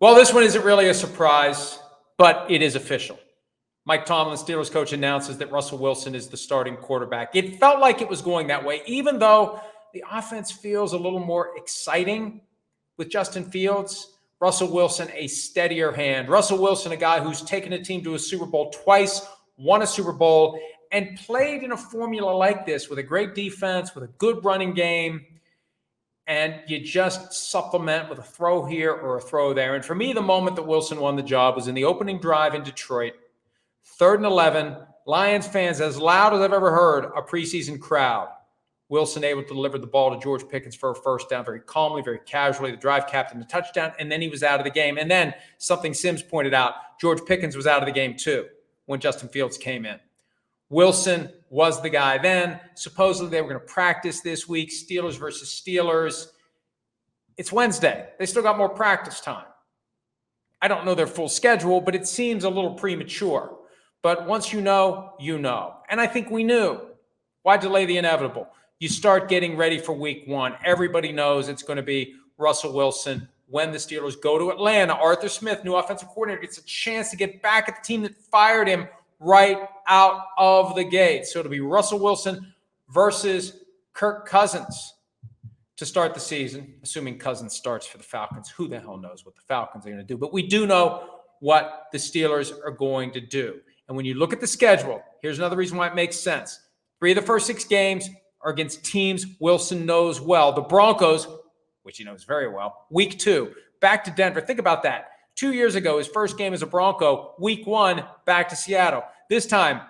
Well, this one isn't really a surprise, but it is official. Mike Tomlin, Steelers coach, announces that Russell Wilson is the starting quarterback. It felt like it was going that way, even though the offense feels a little more exciting with Justin Fields. Russell Wilson, a steadier hand. Russell Wilson, a guy who's taken a team to a Super Bowl twice, won a Super Bowl, and played in a formula like this with a great defense, with a good running game, and you just supplement with a throw here or a throw there. And for me, the moment that Wilson won the job was in the opening drive in Detroit, 3rd and 11, Lions fans as loud as I've ever heard a preseason crowd. Wilson able to deliver the ball to George Pickens for a first down very calmly, very casually. The drive captain a touchdown, and then he was out of the game. And then something Sims pointed out, George Pickens was out of the game too when Justin Fields came in. Wilson was the guy then. Supposedly they were going to practice this week, Steelers versus Steelers. It's Wednesday. They still got more practice time. I don't know their full schedule, but it seems a little premature. But once you know, you know. And I think we knew. Why delay the inevitable? You start getting ready for week one. Everybody knows it's going to be Russell Wilson when the Steelers go to Atlanta. Arthur Smith, new offensive coordinator, gets a chance to get back at the team that fired him right out of the gate. So it'll be Russell Wilson versus Kirk Cousins to start the season, assuming Cousins starts for the Falcons. Who the hell knows what the Falcons are going to do? But we do know what the Steelers are going to do. And when you look at the schedule, here's another reason why it makes sense. 3 of the first 6 games are against teams Wilson knows well. The Broncos, which he knows very well, week 2, back to Denver. Think about that. 2 years ago, his first game as a Bronco, week 1, back to Seattle. This time,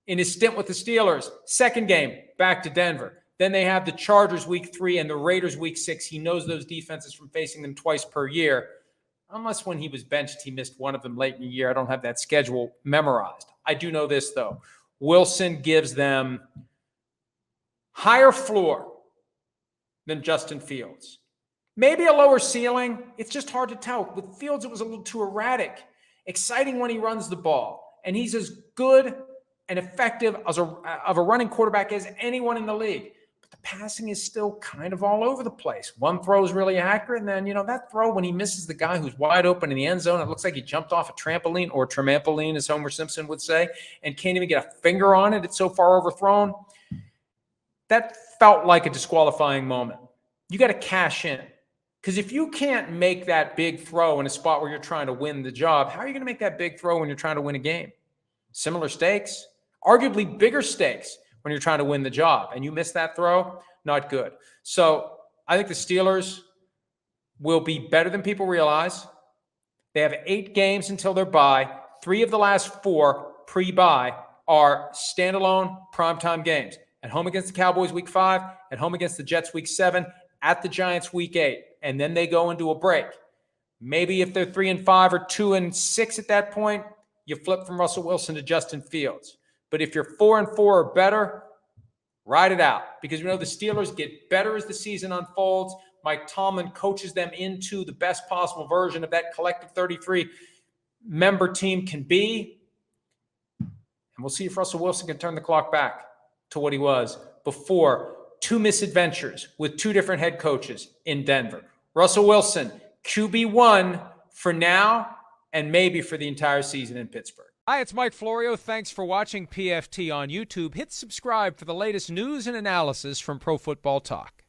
in his stint with the Steelers, second game, back to Denver. Then they have the Chargers week 3 and the Raiders week 6. He knows those defenses from facing them twice per year. Unless when he was benched, he missed one of them late in the year. I don't have that schedule memorized. I do know this, though. Wilson gives them higher floor than Justin Fields. Maybe a lower ceiling. It's just hard to tell. With Fields, it was a little too erratic. Exciting when he runs the ball. And he's as good and effective as of a running quarterback as anyone in the league. But the passing is still kind of all over the place. One throw is really accurate, and then, that throw when he misses the guy who's wide open in the end zone, it looks like he jumped off a trampoline, or trampoline, as Homer Simpson would say, and can't even get a finger on it. It's so far overthrown. That felt like a disqualifying moment. You got to cash in. Because if you can't make that big throw in a spot where you're trying to win the job, how are you going to make that big throw when you're trying to win a game? Similar stakes, arguably bigger stakes when you're trying to win the job, and you miss that throw, not good. So I think the Steelers will be better than people realize. They have 8 games until their bye. 3 of the last 4 pre-bye are standalone primetime games. At home against the Cowboys week 5, at home against the Jets week 7, at the Giants week 8, and then they go into a break. Maybe if they're 3-5 or 2-6 at that point, you flip from Russell Wilson to Justin Fields. But if you're 4-4 or better, ride it out. Because the Steelers get better as the season unfolds. Mike Tomlin coaches them into the best possible version of that collective 33-member team can be. And we'll see if Russell Wilson can turn the clock back to what he was before 2 misadventures with 2 different head coaches in Denver. Russell Wilson, QB1 for now and maybe for the entire season in Pittsburgh. Hi, it's Mike Florio. Thanks for watching PFT on YouTube. Hit subscribe for the latest news and analysis from Pro Football Talk.